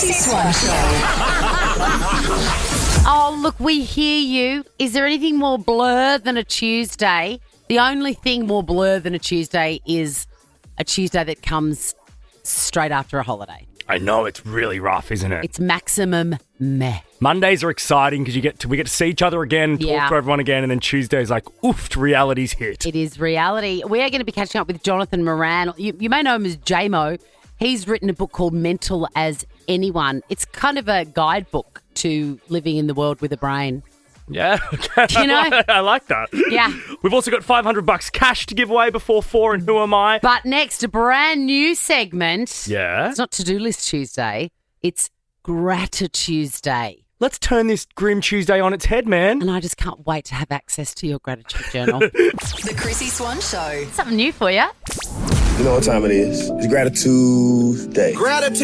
Chrissie Swan Show. Oh, look, we hear you. Is there anything more blur than a Tuesday? The only thing more blur than a Tuesday is a Tuesday that comes straight after a holiday. I know, it's really rough, isn't it? It's maximum meh. Mondays are exciting because we get to see each other again, talk to everyone again, and then Tuesday's like, oof, reality's hit. It is reality. We are going to be catching up with Jonathon Moran. You may know him as J-Mo. He's written a book called Mental as Anyone. It's kind of a guidebook to living in the world with a brain. Yeah, okay. You know? I like that. Yeah. We've also got $500 cash to give away before 4 and Who Am I? But next, a brand new segment. Yeah. It's not To-Do List Tuesday. It's Gratitude Tuesday. Let's turn this grim Tuesday on its head, man. And I just can't wait to have access to your gratitude journal. The Chrissie Swan Show. Something new for you. You know what time it is. It's Gratitude Day. Gratitude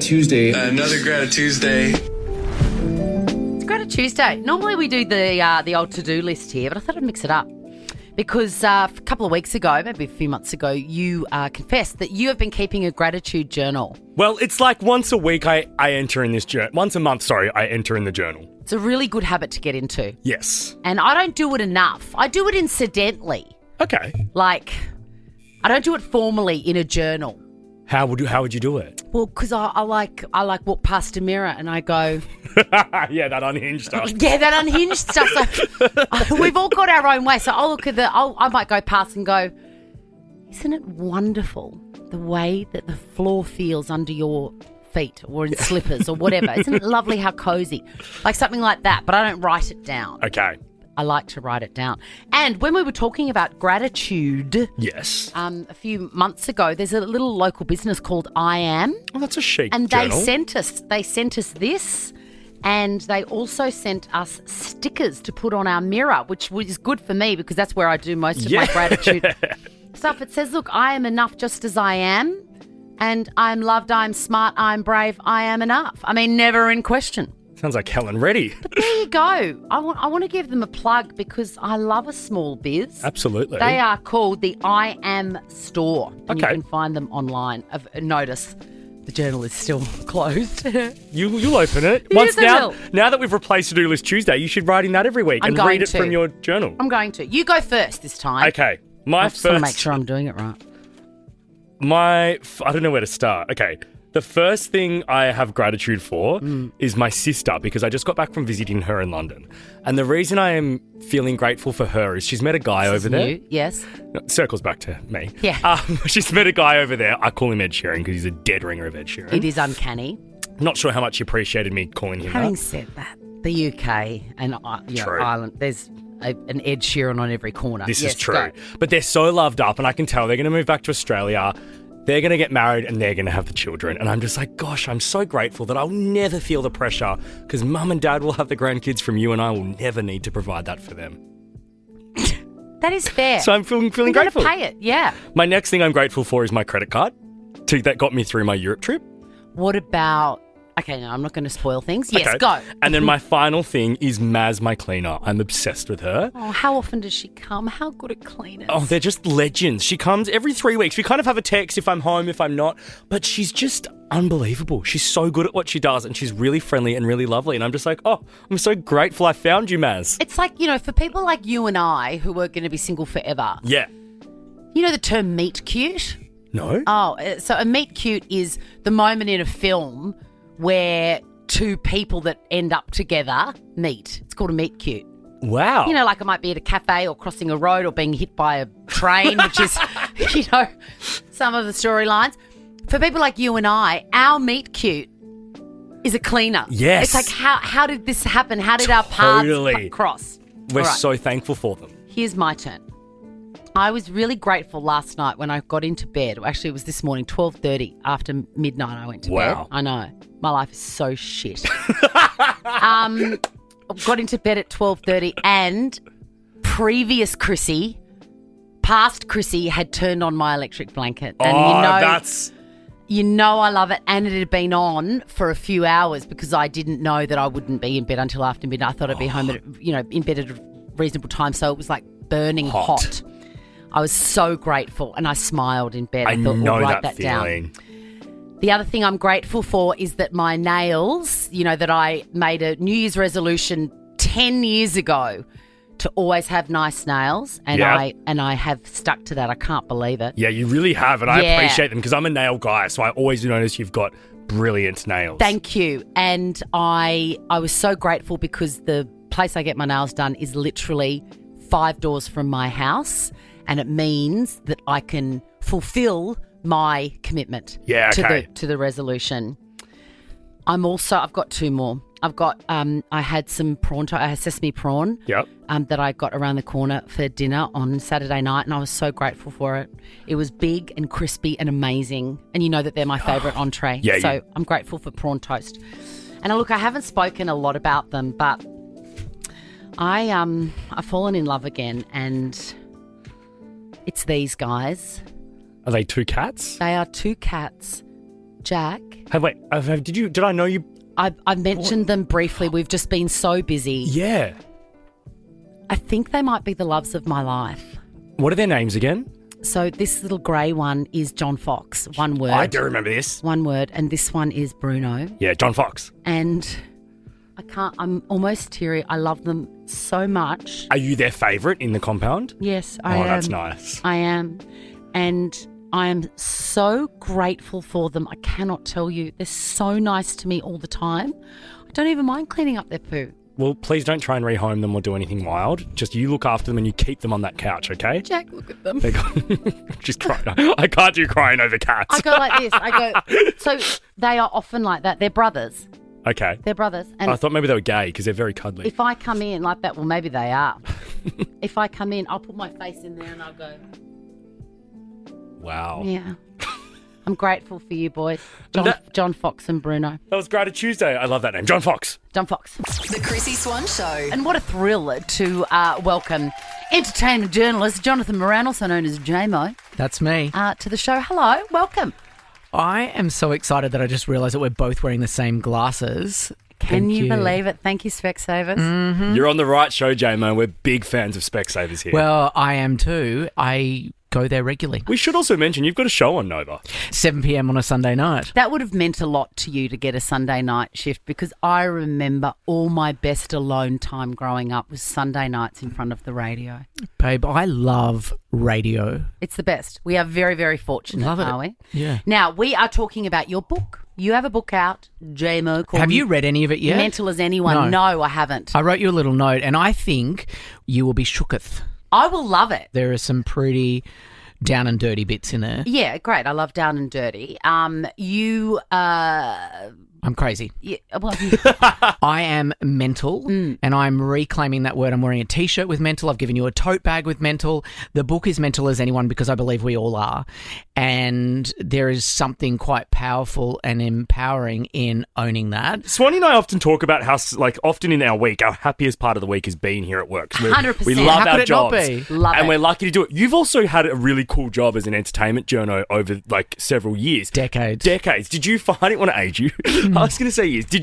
Tuesday. Another Gratitude Tuesday. It's Gratitude Tuesday. Normally we do the old to-do list here, but I thought I'd mix it up. Because a couple of weeks ago, maybe a few months ago, you confessed that you have been keeping a gratitude journal. Well, it's like once a week I enter in this journal. Once a month, I enter in the journal. It's a really good habit to get into. Yes. And I don't do it enough. I do it incidentally. Okay. Like, I don't do it formally in a journal. How would you do it? Well, because I like walk past a mirror and I go... Yeah, that unhinged stuff. Yeah, that unhinged stuff. So, we've all got our own way. So I'll look at I might go past and go, isn't it wonderful the way that the floor feels under your feet or in slippers or whatever? Isn't it lovely how cozy? Like something like that, but I don't write it down. Okay. I like to write it down. And when we were talking about gratitude, yes, a few months ago, there's a little local business called I Am. Oh, that's a chic and journal. They sent us this, and they also sent us stickers to put on our mirror, which is good for me because that's where I do most of my gratitude stuff. It says, look, I am enough just as I am, and I'm loved, I'm smart, I'm brave, I am enough. I mean, never in question. Sounds like Helen Reddy. But there you go. I want to give them a plug because I love a small biz. Absolutely. They are called the I Am Store. And Okay. you can find them online. Notice the journal is still closed. You'll open it. Yes, I will. Now that we've replaced To-Do List Tuesday, you should write in that every week I'm and going read it to. from your journal. I'm going to. You go first this time. Okay. I just want to make sure I'm doing it right. I don't know where to start. Okay. The first thing I have gratitude for is my sister because I just got back from visiting her in London. And the reason I am feeling grateful for her is she's met a guy over there. Yes. It circles back to me. Yeah. She's met a guy over there. I call him Ed Sheeran because he's a dead ringer of Ed Sheeran. It is uncanny. Not sure how much he appreciated me calling him Having that. said that, the UK and True. Ireland, there's an Ed Sheeran on every corner. This Yes, is true. go. But they're so loved up and I can tell they're going to move back to Australia. They're going to get married and they're going to have the children. And I'm just like, gosh, I'm so grateful that I'll never feel the pressure because mum and dad will have the grandkids from you and I will never need to provide that for them. That is fair. So I'm feeling You're grateful. gonna pay it, yeah. My next thing I'm grateful for is my credit card. That got me through my Europe trip. What about... Okay, no, I'm not going to spoil things. Yes, Okay. go. And then my final thing is Maz, my cleaner. I'm obsessed with her. Oh, how often does she come? How good at cleaners. Oh, they're just legends. She comes every 3 weeks. We kind of have a text if I'm home, if I'm not. But she's just unbelievable. She's so good at what she does and she's really friendly and really lovely. And I'm just like, oh, I'm so grateful I found you, Maz. It's like, for people like you and I who are going to be single forever, Yeah. you know the term meet cute? No? Oh, so a meet cute is the moment in a film where two people that end up together meet. It's called a meet cute. Wow. Like it might be at a cafe or crossing a road or being hit by a train, which is, some of the storylines. For people like you and I, our meet cute is a cleaner. Yes. It's like, how did this happen? How did our paths cross? We're All right. so thankful for them. Here's my turn. I was really grateful last night when I got into bed. Actually, it was this morning, 12:30 after midnight I went to bed. Wow. I know. My life is so shit. Got into bed at 12:30 and past Chrissie had turned on my electric blanket. And that's... I love it. And it had been on for a few hours because I didn't know that I wouldn't be in bed until after midnight. I thought I'd be home at, in bed at a reasonable time. So it was like burning hot. I was so grateful and I smiled in bed. I thought, know write that down. feeling. The other thing I'm grateful for is that my nails, that I made a New Year's resolution 10 years ago to always have nice nails, and I have stuck to that. I can't believe it. Yeah, you really have, and I appreciate them because I'm a nail guy, so I always notice you've got brilliant nails. Thank you. And I was so grateful because the place I get my nails done is literally 5 doors from my house, and it means that I can fulfill my commitment to the resolution. I've got 2 more. I've got I had some sesame prawn that I got around the corner for dinner on Saturday night, and I was so grateful for it. It was big and crispy and amazing, and you know that they're my favourite entree. I'm grateful for prawn toast. And look, I haven't spoken a lot about them, but I've fallen in love again, and it's these guys. Are they 2 cats? They are 2 cats. Jack. Did I know you? I mentioned them briefly. We've just been so busy. Yeah. I think they might be the loves of my life. What are their names again? So this little grey one is John Fox. One word. I do remember this. One word. And this one is Bruno. Yeah, John Fox. And I'm almost teary. I love them so much. Are you their favourite in the compound? Yes, I am. Oh, that's nice. I am. And I am so grateful for them. I cannot tell you. They're so nice to me all the time. I don't even mind cleaning up their poo. Well, please don't try and rehome them or do anything wild. Just you look after them and you keep them on that couch, okay? Jack, look at them. She's crying. I can't do crying over cats. I go like this. So they are often like that. They're brothers. Okay. They're brothers. And I thought maybe they were gay because they're very cuddly. If I come in like that, well, maybe they are. If I come in, I'll put my face in there and I'll go... Wow. Yeah. I'm grateful for you, boys. John Fox and Bruno. That was Gratitude Tuesday. I love that name. John Fox. John Fox. The Chrissie Swan Show. And what a thrill to welcome entertainment journalist Jonathon Moran, also known as JMO. That's me. To the show. Hello. Welcome. I am so excited that I just realised that we're both wearing the same glasses. Can you believe it? Thank you, Specsavers. Mm-hmm. You're on the right show, JMO. We're big fans of Specsavers here. Well, I am too. I go there regularly. We should also mention you've got a show on Nova. 7 p.m. on a Sunday night. That would have meant a lot to you to get a Sunday night shift, because I remember all my best alone time growing up was Sunday nights in front of the radio. Babe, I love radio. It's the best. We are very, very fortunate, are we? Yeah. Now, we are talking about your book. You have a book out, JMO. Have you read any of it yet? Mental as Anyone. No, I haven't. I wrote you a little note, and I think you will be shooketh. I will love it. There are some pretty down and dirty bits in there. Yeah, great. I love down and dirty. I'm crazy. Yeah, well, I am mental, and I'm reclaiming that word. I'm wearing a T-shirt with mental. I've given you a tote bag with mental. The book is Mental as Anyone because I believe we all are. And there is something quite powerful and empowering in owning that. Swanee and I often talk about how, often in our week, our happiest part of the week is being here at work. 100%. We love How our could it jobs. not be? Love and it. we're lucky to do it. You've also had a really cool job as an entertainment journo over several years. Decades. Did you find, I didn't want to age you. I was going to say years. Do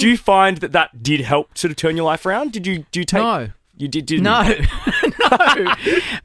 you find that did help sort of turn your life around? Do you take... No. You didn't? No. No.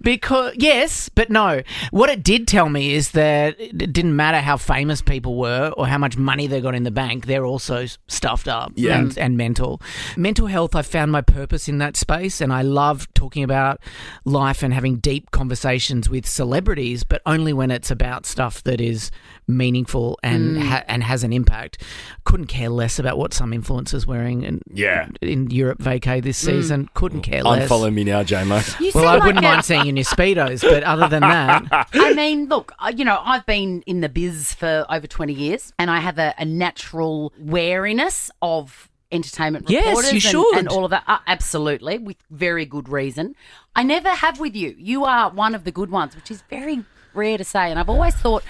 Because, yes, but no. What it did tell me is that it didn't matter how famous people were or how much money they got in the bank, they're also stuffed up and mental. Mental health, I found my purpose in that space, and I love talking about life and having deep conversations with celebrities, but only when it's about stuff that is meaningful and has an impact. Couldn't care less about what some influencers wearing in Europe vacay this season. Couldn't care less. Unfollow me now, JMO. Well, I wouldn't mind seeing you in your Speedos, but other than that... I mean, look, I've been in the biz for over 20 years, and I have a natural wariness of entertainment reporters you should. and all of that. Absolutely, with very good reason. I never have with you. You are one of the good ones, which is very rare to say, and I've always thought...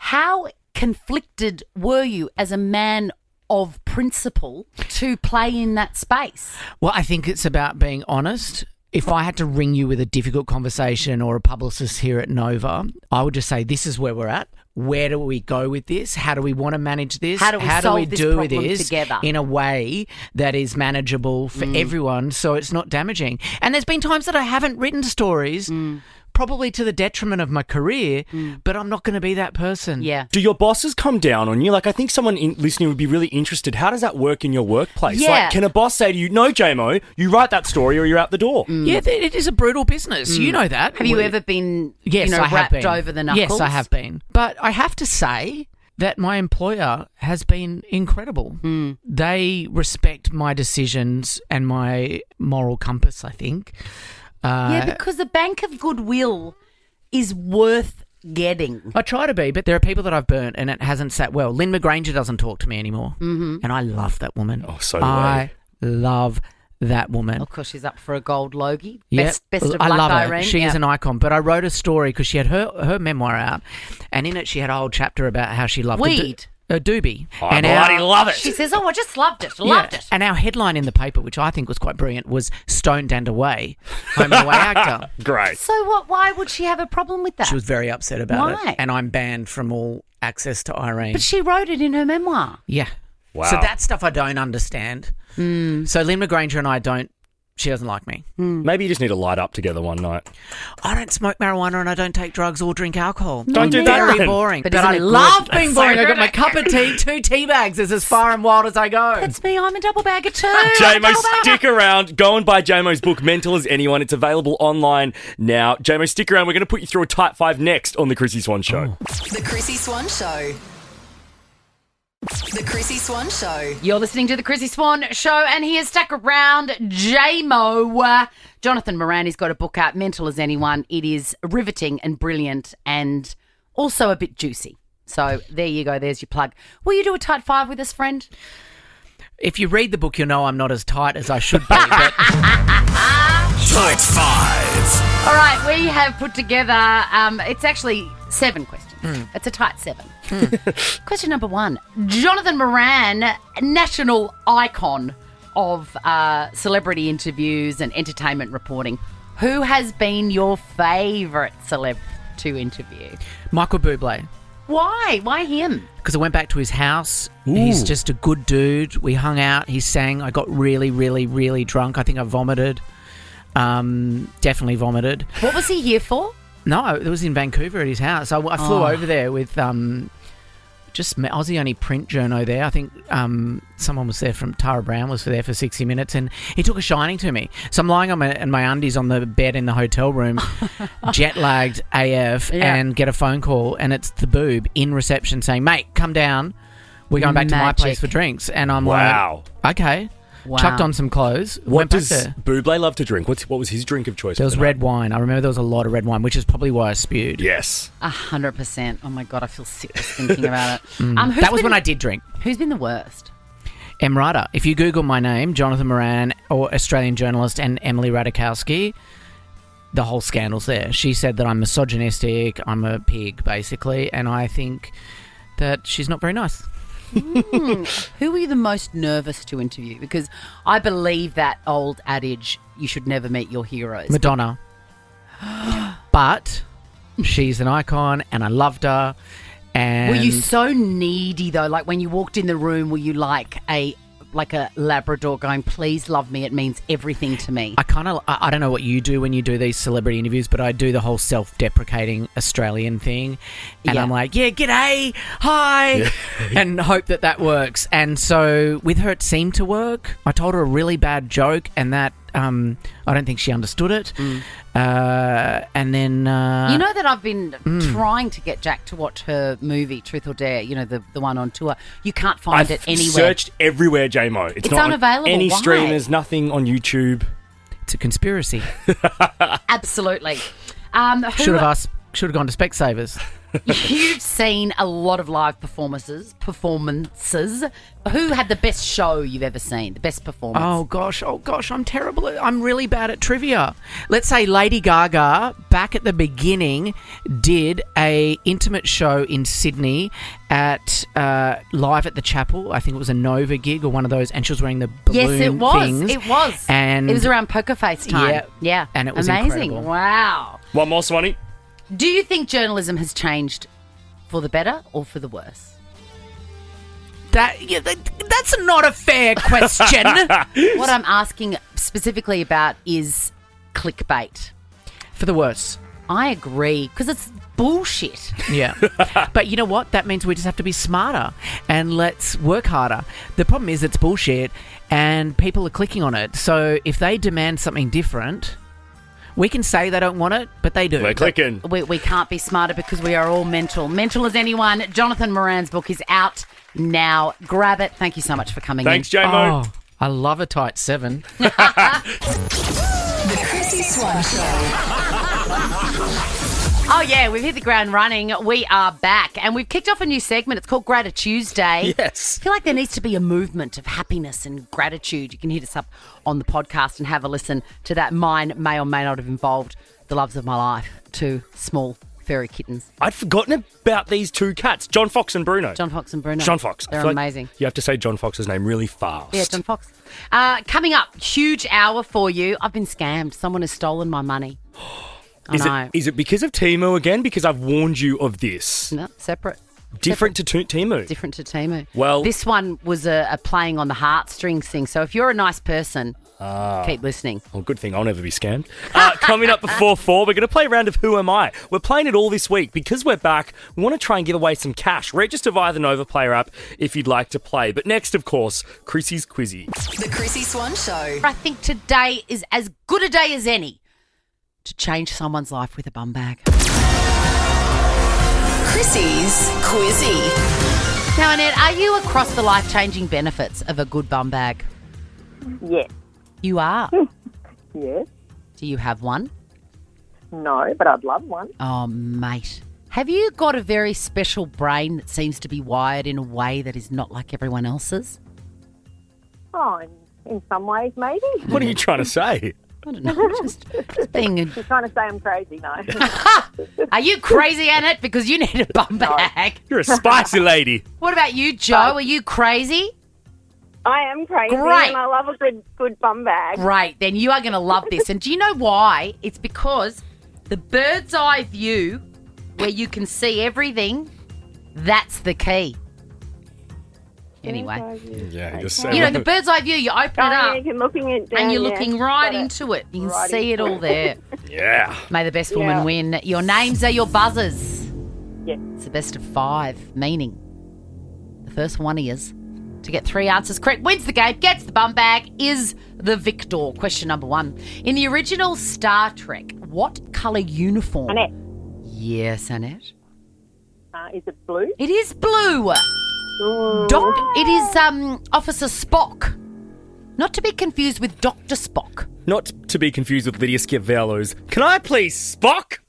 How conflicted were you as a man of principle to play in that space? Well, I think it's about being honest. If I had to ring you with a difficult conversation or a publicist here at Nova, I would just say, this is where we're at. Where do we go with this? How do we want to manage this? How do we do this this together in a way that is manageable for everyone so it's not damaging? And there's been times that I haven't written stories probably to the detriment of my career, but I'm not going to be that person. Yeah. Do your bosses come down on you? Like, I think someone listening would be really interested. How does that work in your workplace? Yeah. Like, can a boss say to you, no, JMO, you write that story or you're out the door? Yeah, it is a brutal business. You know that. Have you ever been, Yes, I have wrapped been. over the knuckles? Yes, I have been. But I have to say that my employer has been incredible. They respect my decisions and my moral compass, I think. Yeah, because the bank of goodwill is worth getting. I try to be, but there are people that I've burnt and it hasn't sat well. Lynn McGranger doesn't talk to me anymore. And I love that woman. Oh, so do I love that woman. Of course, she's up for a gold Logie. Yep. Best of I luck, love her. Irene. She is Yeah. an icon. But I wrote a story because she had her memoir out, and in it she had a whole chapter about how she loved Weed. a doobie. I bloody love it. She says, I just loved it. Loved it. And our headline in the paper, which I think was quite brilliant, was "Stoned and Away, Home and Away actor." Great. So what? Why would she have a problem with that? She was very upset about Why? it, and I'm banned from all access to Irene. But she wrote it in her memoir. Yeah. Wow. So that stuff I don't understand. So Lynn McGranger and I don't. She doesn't like me. Maybe you just need to light up together one night. I don't smoke marijuana and I don't take drugs or drink alcohol. Don't do Very that. boring. But But isn't I it love good? being boring. I got my cup of tea, 2 tea bags. It's as far and wild as I go. That's me. I'm a double bagger too. JMO, stick around. Go and buy JMO's book, Mental as Anyone. It's available online now. JMO, stick around. We're going to put you through a tight 5 next on The Chrissie Swan Show. The Chrissie Swan Show. The Chrissie Swan Show. You're listening to the Chrissie Swan Show, and he has stuck around. J-Mo. Jonathon Moran has got a book out, Mental as Anyone. It is riveting and brilliant and also a bit juicy. So there you go. There's your plug. Will you do a tight 5 with us, friend? If you read the book, you'll know I'm not as tight as I should be. But Tight 5. All right, we have put together, it's actually 7 questions. It's a tight 7. Question number 1. Jonathon Moran, national icon of celebrity interviews and entertainment reporting. Who has been your favourite celeb to interview? Michael Bublé. Why? Why him? Because I went back to his house. He's just a good dude. We hung out. He sang. I got really, really, really drunk. I think I vomited. Definitely vomited. What was he here for? No, it was in Vancouver at his house. I flew over there with I was the only print journo there. I think someone was there from Tara Brown was there for 60 minutes, and he took a shining to me. So I'm lying on my undies on the bed in the hotel room, jet lagged AF, and get a phone call, and it's the boob in reception saying, "Mate, come down. We're going back to my place for drinks." And I'm Wow. like, "Okay." Wow. Chucked on some clothes. What went back does there. Bublé love to drink? What was his drink of choice? There for was the red night? wine. I remember there was a lot of red wine, which is probably why I spewed. Yes. 100%. Oh my God, I feel sick just thinking about it. That was when I did drink. Who's been the worst? Emrata. If you Google my name, Jonathon Moran, or Australian journalist, and Emily Ratajkowski, the whole scandal's there. She said that I'm misogynistic, I'm a pig, basically, and I think that she's not very nice. Who were you the most nervous to interview? Because I believe that old adage, you should never meet your heroes. Madonna. But she's an icon, and I loved her. And Were you so needy though? Like when you walked in the room, were you like a Labrador going, "Please love me, it means everything to me"? I don't know what you do when you do these celebrity interviews, but I do the whole self-deprecating Australian thing. And Yeah. I'm like, yeah, g'day, hi, and hope that works. And so with her, it seemed to work. I told her a really bad joke, and that I don't think she understood it. And then... you know that I've been trying to get Jack to watch her movie, Truth or Dare, you know, the one on tour. You can't find it anywhere. Searched everywhere, JMO. It's not unavailable. on any Why? streamers, nothing on YouTube. It's a conspiracy. Absolutely. Should have gone to Specsavers. You've seen a lot of live performances. Who had the best show you've ever seen? The best performance? Oh gosh, I'm terrible. I'm really bad at trivia. Let's say Lady Gaga, back at the beginning, did a intimate show in Sydney at live at the Chapel. I think it was a Nova gig or one of those, and she was wearing the balloon yes, it was. things. It was. And it was around Poker Face time. Yeah. And it was amazing. incredible. Wow. One more, Swanee. Do you think journalism has changed for the better or for the worse? That's not a fair question. What I'm asking specifically about is clickbait. For the worse. I agree, because it's bullshit. Yeah. But you know what? That means we just have to be smarter and let's work harder. The problem is it's bullshit and people are clicking on it. So if they demand something different, we can say they don't want it, but they do. We're clicking. We can't be smarter because we are all mental. Mental as anyone. Jonathon Moran's book is out now. Grab it. Thank you so much for coming Thanks, in. J-Mo. Oh, I love a tight 7. The Chrissie Swan Show. Oh, yeah, we've hit the ground running. We are back. And we've kicked off a new segment. It's called Gratitude Tuesday. Yes. I feel like there needs to be a movement of happiness and gratitude. You can hit us up on the podcast and have a listen to that. Mine may or may not have involved the loves of my life, 2 small furry kittens. I'd forgotten about these 2 cats, John Fox and Bruno. John Fox and Bruno. John Fox. I They're feel like amazing. you have to say John Fox's name really fast. Yeah, John Fox. Coming up, huge hour for you. I've been scammed. Someone has stolen my money. I know. Is it because of Temu again? Because I've warned you of this. No, separate. Different to Temu. Different to Temu. Well- this one was a playing on the heartstrings thing. So if you're a nice person, keep listening. Well, good thing I'll never be scammed. Coming up before 4, we're going to play a round of Who Am I? We're playing it all this week. Because we're back, we want to try and give away some cash. Register via the Nova Player app if you'd like to play. But next, of course, Chrissie's Quizzy. The Chrissie Swan Show. I think today is as good a day as any to change someone's life with a bum bag. Chrissie's Quizzy. Now, Annette, are you across the life-changing benefits of a good bum bag? Yes. You are. Yes. Do you have one? No, but I'd love one. Oh, mate. Have you got a very special brain that seems to be wired in a way that is not like everyone else's? Oh, in some ways, maybe. What are you trying to say? I don't know. Just being a... You're trying to say I'm crazy, no. Are you crazy, Annette? Because you need a bum bag. You're a spicy lady. What about you, Joe? Are you crazy? I am crazy, Great. and I love a good bum bag. Great. Then you are going to love this. And do you know why? It's because the bird's eye view, where you can see everything, that's the key. Anyway. Yeah, just You know, the bird's eye view, you open it up you're looking at and you're yeah. looking right Got it. into it. You can Right see it into all there. Yeah. May the best woman Yeah. win. Your names are your buzzers. Yes. It's the best of 5, meaning the first one is to get 3 answers correct, wins the game, gets the bum bag, is the victor. Question number 1. In the original Star Trek, what colour uniform? Annette, Yes, Annette. is it blue? It is blue. Ooh. It is Officer Spock. Not to be confused with Dr. Spock. Not to be confused with Lydia Schiavello's Can I please Spock?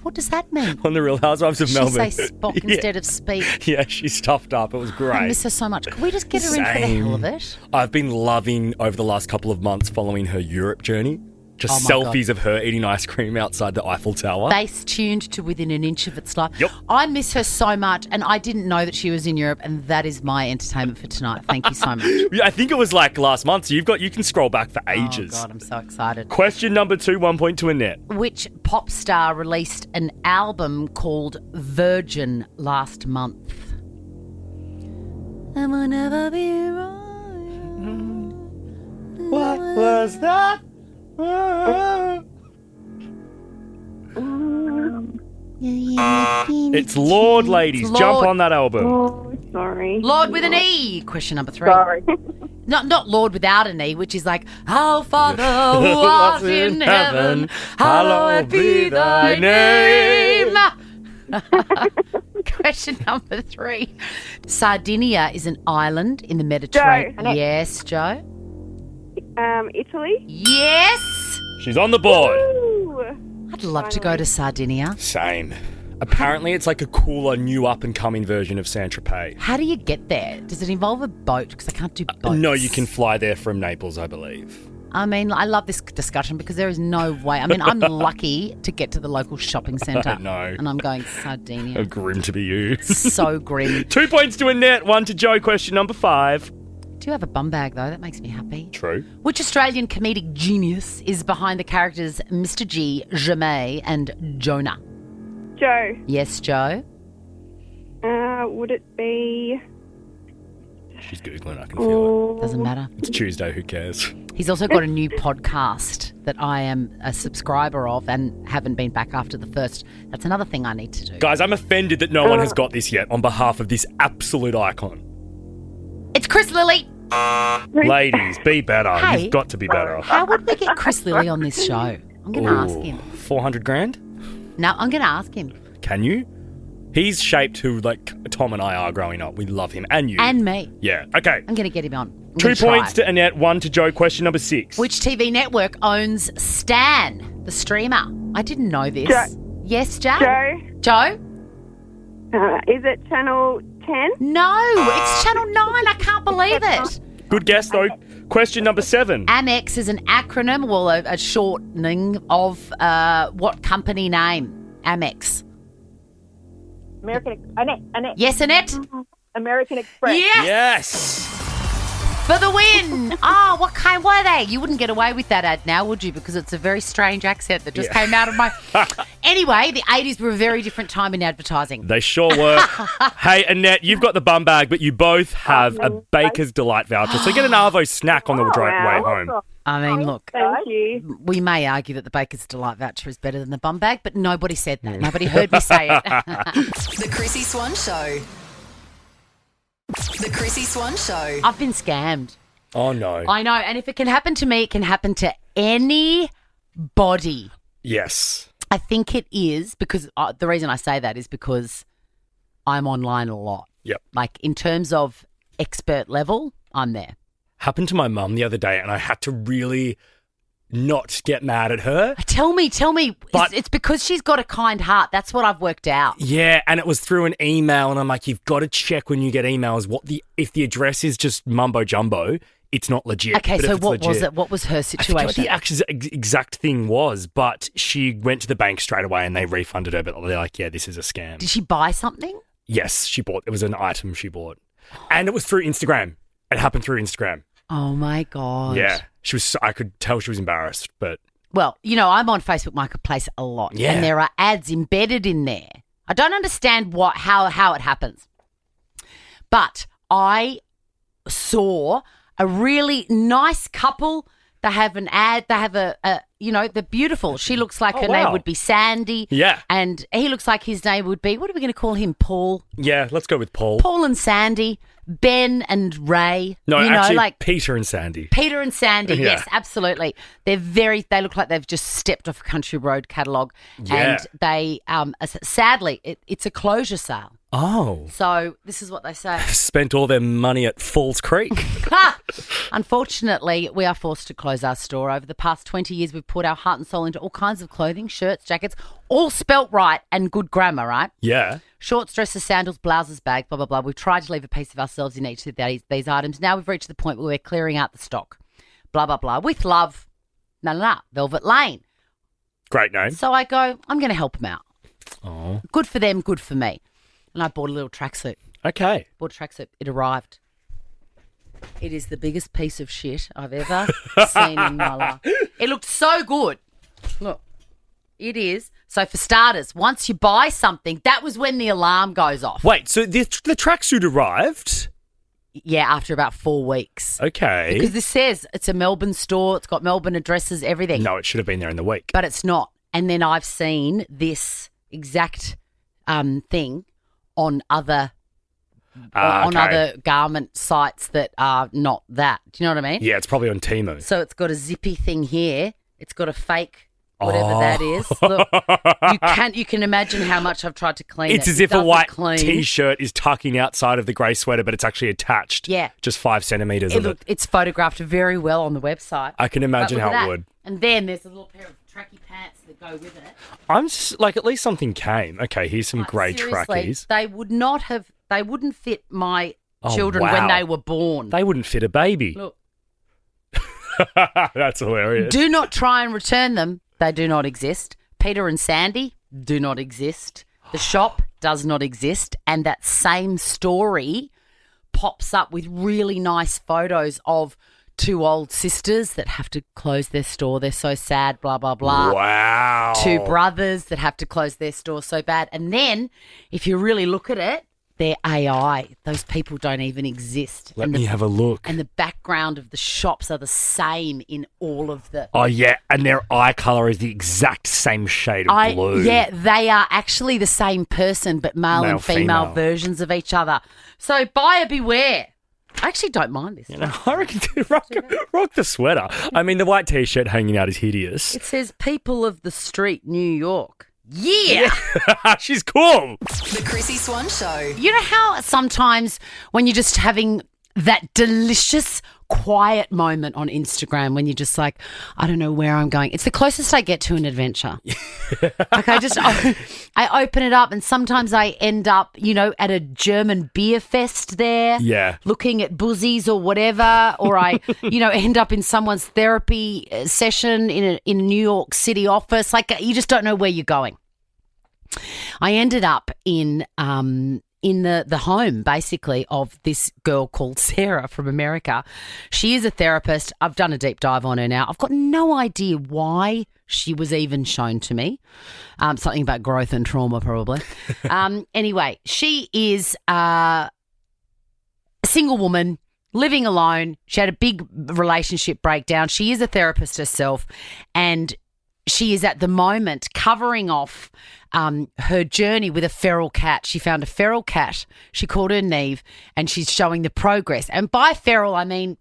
What does that mean? On the Real Housewives of She Melbourne. say Spock Yeah. instead of speak. Yeah, she stuffed up. It was I great. miss her so much. Can we just get her in for the Same. hell of it? I've been loving over the last couple of months following her Europe journey. Just Oh my selfies of her eating ice cream outside the Eiffel Tower. Face tuned to within an inch of its life. Yep. I miss her so much, and I didn't know that she was in Europe, and that is my entertainment for tonight. Thank you so much. Yeah, I think it was like last month, so you can scroll back for ages. Oh, God, I'm so excited. Question number 2, 1 point to Annette. Which pop star released an album called Virgin last month? I will never be wrong. What was that? It's Lord, ladies. Lord. Jump on that album. Oh, sorry. Lord with an E. Question number 3. Sorry. Not Lord without an E, which is like, Our Father who art in heaven, hallowed be thy name. Question number 3. Sardinia is an island in the Mediterranean. Annette. Yes, Joe? Italy? Yes! She's on the board. Ooh. I'd love to go to Sardinia. Same. Apparently, it's like a cooler, new up-and-coming version of Saint-Tropez. How do you get there? Does it involve a boat? Because I can't do boats. No, you can fly there from Naples, I believe. I mean, I love this discussion because there is no way. I mean, I'm lucky to get to the local shopping centre. I know. And I'm going Sardinia. Grim to be you. So grim. 2 points to Annette, 1 to Joe. Question number 5. Do you have a bum bag, though? That makes me happy. True. Which Australian comedic genius is behind the characters Mr. G, Jamais, and Jonah? Joe, Yes, Joe? would it be... She's Googling, I can feel Doesn't matter. it. It's Tuesday, who cares? He's also got a new podcast that I am a subscriber of and haven't been back after the first. That's another thing I need to do. Guys, I'm offended that no one has got this yet on behalf of this absolute icon. It's Chris Lilly. Ladies, be better. Hey. You've got to be better. How would we get Chris Lilly on this show? I'm going to ask him. 400 grand? No, I'm going to ask him. Can you? He's shaped who, like, Tom and I are growing up. We love him. And you. And me. Yeah. Okay. I'm going to get him on. 2 points to Annette, 1 to Joe. Question number 6. Which TV network owns Stan, the streamer? I didn't know this. Joe. Yes, Jack? Joe. Joe? Is it Channel 10? No, it's Channel 9. I can't believe it. Good guess, though. Question number 7. Amex is an acronym, well, a shortening of what company name? Amex. Annette. Yes, Annette? American Express. Yes! For the win! What kind were they? You wouldn't get away with that ad now, would you? Because it's a very strange accent that just came out of my... Anyway, the 80s were a very different time in advertising. They sure were. Hey, Annette, you've got the bum bag, but you both have a Baker's Delight voucher. So get an Arvo snack on the way home. I mean, look, Thank you. we may argue that the Baker's Delight voucher is better than the bum bag, but nobody said that. Nobody heard me say it. The Chrissie Swan Show. The Chrissie Swan Show. I've been scammed. Oh, no. I know, and if it can happen to me, it can happen to anybody. Yes. I think it is because the reason I say that is because I'm online a lot. Yep. Like in terms of expert level, I'm there. Happened to my mum the other day and I had to really not get mad at her. Tell me. But- It's because she's got a kind heart. That's what I've worked out. Yeah, and it was through an email and I'm like, you've got to check when you get emails if the address is just mumbo jumbo, it's not legit. Okay, But so if it's what was legit- it? What was her I forget what situation? the actual exact thing was, but she went to the bank straight away and they refunded her, but they're like, yeah, this is a scam. Did she buy something? Yes, it was an item she bought. And it was through Instagram. It happened through Instagram. Oh my God. Yeah. I could tell she was embarrassed, but Well, I'm on Facebook Marketplace a lot. Yeah. And there are ads embedded in there. I don't understand how it happens. But I saw a really nice couple. They have an ad. They have they're beautiful. She looks like her wow. name would be Sandy. Yeah. And he looks like his name would be, what are we going to call him? Paul? yeah, let's go with Paul. Paul and Sandy. Ben and Ray. No, you know, actually, like Peter and Sandy. Peter and Sandy, Yeah. yes, absolutely. They look like they've just stepped off a country road catalogue. Yeah. And they, sadly, it's a closure sale. Oh. So this is what they say. Spent all their money at Falls Creek. Ha! Unfortunately, we are forced to close our store. Over the past 20 years, we've put our heart and soul into all kinds of clothing, shirts, jackets, all spelt right and good grammar, right? Yeah. Shorts, dresses, sandals, blouses, bags, blah, blah, blah. We've tried to leave a piece of ourselves in each of these items. Now we've reached the point where we're clearing out the stock. Blah, blah, blah. With love. No. Velvet Lane. Great name. So I go, I'm going to help them out. Oh. Good for them, good for me. And I bought a little tracksuit. Okay. Bought a tracksuit. It arrived. It is the biggest piece of shit I've ever seen in my life. It looked so good. Look. It is. So for starters, once you buy something, that was when the alarm goes off. Wait, so the tracksuit arrived? Yeah, after about 4 weeks. Okay. Because this says it's a Melbourne store. It's got Melbourne addresses, everything. No, it should have been there in the week. But it's not. And then I've seen this exact thing on other other garment sites that are not that. Do you know what I mean? Yeah, it's probably on Temu. So it's got a zippy thing here. It's got a fake whatever that is. Oh. Look, you can imagine how much I've tried to clean It's it. as It if a doesn't white clean. T-shirt is tucking outside of the grey sweater, but it's actually attached. Yeah. Just 5 centimetres of it. It's photographed very well on the website. I can imagine But look at how it that. would. And then there's a little pair of tracky pants that go with it. I'm just, like, at least something came. Okay, here's some grey Seriously, trackies. they wouldn't fit my Oh, children wow. when they were born. They wouldn't fit a baby. Look, That's hilarious. do not try and return them. They do not exist. Peter and Sandy do not exist. The shop does not exist. And that same story pops up with really nice photos of 2 old sisters that have to close their store. They're so sad, blah, blah, blah. Wow. 2 brothers that have to close their store so bad. And then if you really look at it, they're AI. Those people don't even exist. Let me have a look. And the background of the shops are the same in all of the... Oh, yeah, and their eye colour is the exact same shade of blue. Yeah, they are actually the same person, but male and female female. versions of each other. So buyer beware. I actually don't mind this. You know, I reckon rock the sweater. I mean, the white T-shirt hanging out is hideous. It says people of the street, New York. Yeah. She's cool. The Chrissie Swan Show. You know how sometimes when you're just having that delicious quiet moment on Instagram when you're just like, I don't know where I'm going. It's the closest I get to an adventure. Like I open it up and sometimes I end up, at a German beer fest there. Yeah. Looking at boozies or whatever. Or I, end up in someone's therapy session in a New York City office. Like you just don't know where you're going. I ended up in the home, basically, of this girl called Sarah from America. She is a therapist. I've done a deep dive on her now. I've got no idea why she was even shown to me. Something about growth and trauma, probably. Anyway, she is a single woman living alone. She had a big relationship breakdown. She is a therapist herself, and she is at the moment covering off her journey with a feral cat. She found a feral cat. She called her Neve, and she's showing the progress. And by feral, I mean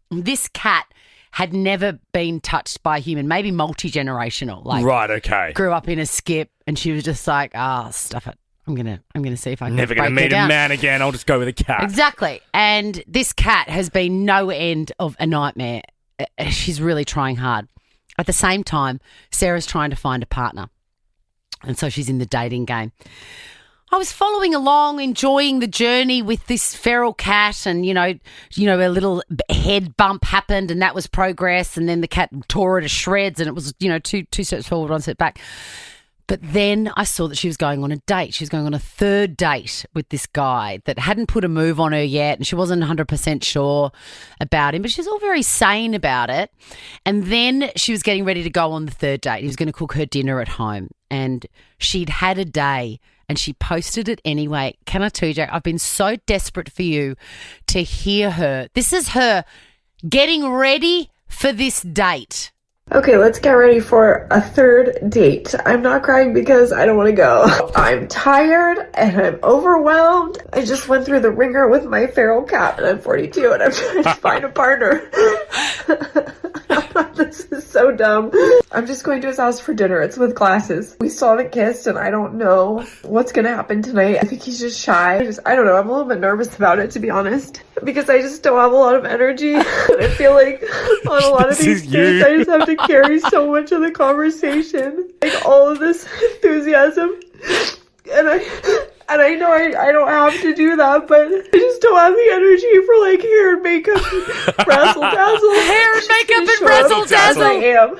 this cat had never been touched by a human, maybe multi-generational. Like, right, okay. Grew up in a skip, and she was just like, stuff it. I'm gonna see if I can Never gonna meet a man again. I'll just go with a cat. Exactly. And this cat has been no end of a nightmare. She's really trying hard. At the same time, Sarah's trying to find a partner. And so she's in the dating game. I was following along, enjoying the journey with this feral cat, and, a little head bump happened, and that was progress. And then the cat tore her to shreds, and it was, two steps forward, one step back. But then I saw that she was going on a date. She was going on a third date with this guy that hadn't put a move on her yet, and she wasn't 100% sure about him, but she was all very sane about it. And then she was getting ready to go on the third date. He was going to cook her dinner at home, and she'd had a day, and she posted it anyway. Can I tell you, Jack, I've been so desperate for you to hear her. This is her getting ready for this date. Okay, let's get ready for a third date. I'm not crying because I don't want to go. I'm tired and I'm overwhelmed. I just went through the ringer with my feral cat, and I'm 42 and I'm trying to find a partner. This is so dumb. I'm just going to his house for dinner. It's with classes. We still haven't kissed, and I don't know what's going to happen tonight. I think he's just shy. I don't know. I'm a little bit nervous about it, to be honest, because I just don't have a lot of energy. And I feel like on a lot of these dates, I just have to carry so much of the conversation, like all of this enthusiasm. And I know I don't have to do that, but I just don't have the energy for like hair and makeup, razzle dazzle. Hair and makeup and razzle dazzle. I am.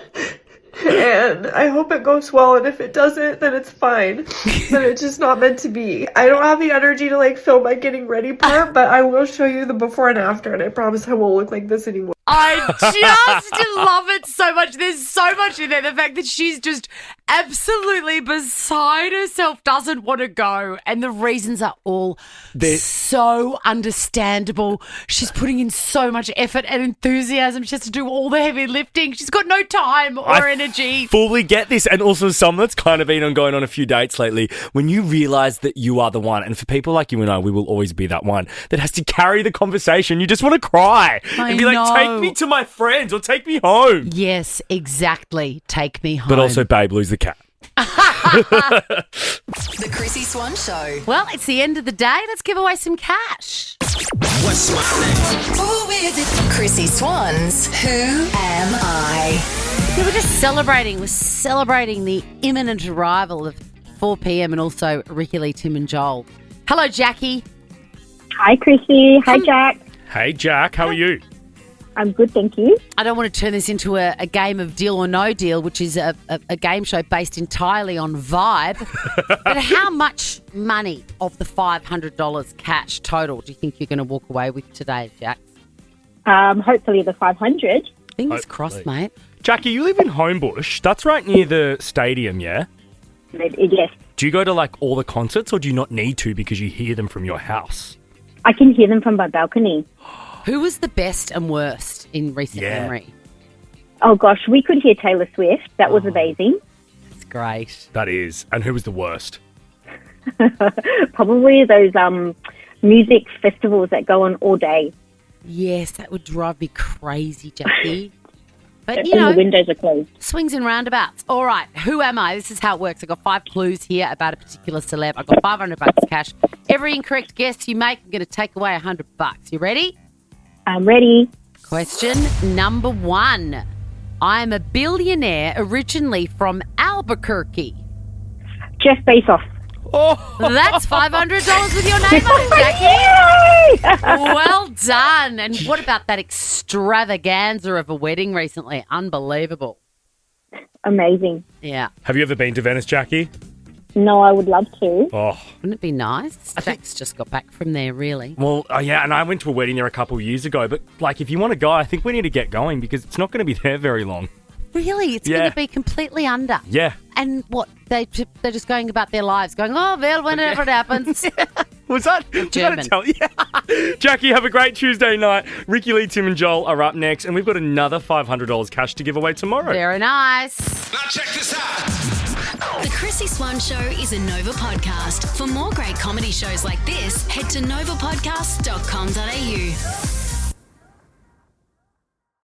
And I hope it goes well, and if it doesn't, then it's fine. But it's just not meant to be. I don't have the energy to like film my getting ready part, but I will show you the before and after, and I promise I won't look like this anymore. I just love it so much. There's so much in there. The fact that she's just absolutely beside herself, doesn't want to go. And the reasons are all so understandable. She's putting in so much effort and enthusiasm. She has to do all the heavy lifting. She's got no time or energy. Fully get this. And also some that's kind of been going on a few dates lately. When you realise that you are the one, and for people like you and I, we will always be that one that has to carry the conversation. You just want to cry and be like, take me to my friends or take me home. Yes, exactly. Take me home. But also, babe, lose the cat. The Chrissie Swan Show. Well, it's the end of the day. Let's give away some cash. What's my name? Who is it? Chrissie Swans. Who am I? Yeah, we're just celebrating. We're celebrating the imminent arrival of 4 p.m. and also Ricky Lee, Tim and Joel. Hello, Jackie. Hi, Chrissie. Hi, Jack. Hey, Jack. How are you? I'm good, thank you. I don't want to turn this into a game of Deal or No Deal, which is a game show based entirely on vibe. But how much money of the $500 cash total do you think you're going to walk away with today, Jack? Hopefully the 500. Fingers crossed, mate. Jackie, you live in Homebush. That's right near the stadium, yeah? Yes. Do you go to like all the concerts or do you not need to because you hear them from your house? I can hear them from my balcony. Who was the best and worst in recent memory? Oh, gosh, we could hear Taylor Swift. That was amazing. That's great. That is. And who was the worst? Probably those music festivals that go on all day. Yes, that would drive me crazy, Jackie. But, And the windows are closed. swings and roundabouts. All right, who am I? This is how it works. I've got 5 clues here about a particular celeb. I've got $500 cash. Every incorrect guess you make, I'm going to take away $100. You ready? I'm ready. Question number 1. I'm a billionaire originally from Albuquerque. Jeff Bezos. That's $500 with your name on it, Jackie. Well done. And what about that extravaganza of a wedding recently? Unbelievable. Amazing. Yeah. Have you ever been to Venice, Jackie? No, I would love to. Oh, Wouldn't it be nice? Jack's just got back from there, really. well, yeah, and I went to a wedding there a couple of years ago, but like if you want to go, I think we need to get going because it's not going to be there very long. Really? It's going to be completely under. Yeah. And what? They're just going about their lives going, oh, well, whenever it happens. Was that German. Yeah. Jackie, have a great Tuesday night. Ricky Lee, Tim and Joel are up next, and we've got another $500 cash to give away tomorrow. Very nice. Now check this out. The Chrissie Swan Show is a Nova podcast. For more great comedy shows like this, head to novapodcast.com.au.